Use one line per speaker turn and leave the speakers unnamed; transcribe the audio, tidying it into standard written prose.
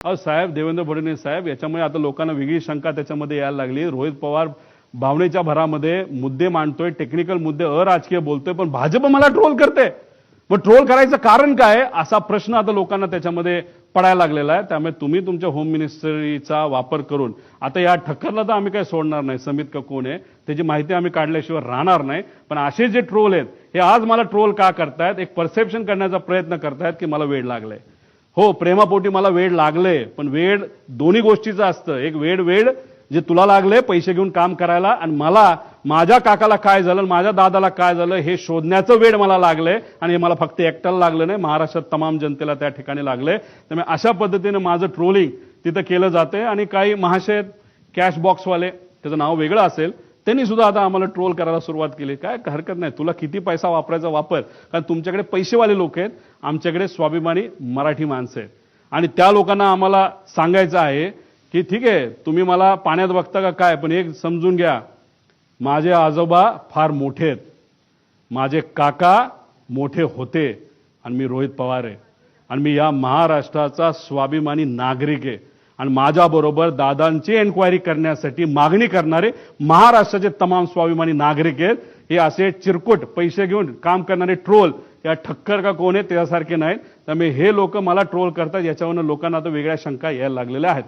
साहेब, देवेंद्र फडणवीस साहेब, याच्यामुळे आता लोकांना वेगळी शंका त्याच्यामध्ये यायला लागली. रोहित पवार भावनेच्या भरामध्ये मुद्दे मांडतोय, टेक्निकल मुद्दे, अराजकीय बोलतोय, पण भाजप मला ट्रोल करते. मग ट्रोल करायचं कारण काय असा प्रश्न आता लोकांना त्याच्यामध्ये पडायला लागलेला आहे. त्यामुळे तुम्ही तुमच्या होम मिनिस्ट्रीचा वापर करून आता या ठक्करला तर आम्ही काय सोडणार नाही. समित का कोण आहे त्याची माहिती आम्ही काढल्याशिवाय राहणार नाही. पण असे जे ट्रोल आहेत हे आज मला ट्रोल का करतायत, एक परसेप्शन करण्याचा प्रयत्न करतायत की मला वेळ लागलाय. हो, प्रेमापोटी मला वेळ लागले, पण वेळ दोन्ही गोष्टीचं असतं. एक वेळ जे तुला लागले पैसे घेऊन काम करायला, आणि मला माझ्या काकाला काय झालं, माझ्या दादाला काय झालं हे शोधण्याचं वेळ मला लागले. आणि हे मला फक्त एकट्याला लागलं नाही, महाराष्ट्रात तमाम जनतेला त्या ठिकाणी लागले. त्यामुळे अशा पद्धतीने माझं ट्रोलिंग तिथं केलं जाते. आणि काही महाशय कॅश बॉक्सवाले, त्याचं नाव वेगळं असेल, त्यांनी सुद्धा आता आम्हाला ट्रोल करायला सुरुवात केली. काय हरकत नाही, तुला किती पैसा वापरायचा वापर, कारण तुमच्याकडे पैसेवाले लोक आहेत, आमच्याकडे स्वाभिमानी मराठी माणसं आहेत. आणि त्या लोकांना आम्हाला सांगायचं आहे की ठीक आहे, तुम्ही मला पाण्यात बघता का काय, पण एक समजून घ्या, माझे आजोबा फार मोठे आहेत, माझे काका मोठे होते, आणि मी रोहित पवार आहे, आणि मी या महाराष्ट्राचा स्वाभिमानी नागरिक आहे. आणि माझ्याबरोबर दादांची एन्क्वायरी करण्यासाठी मागणी करणारे महाराष्ट्राचे तमाम स्वाभिमानी नागरिक आहेत. हे असे चिरकुट पैसे घेऊन काम करणारे ट्रोल या ठक्कर का कोण आहे त्यासारखे नाहीत. त्यामुळे हे लोक मला ट्रोल करतात, याच्यावरून लोकांना आता वेगळ्या शंका यायला लागलेल्या आहेत.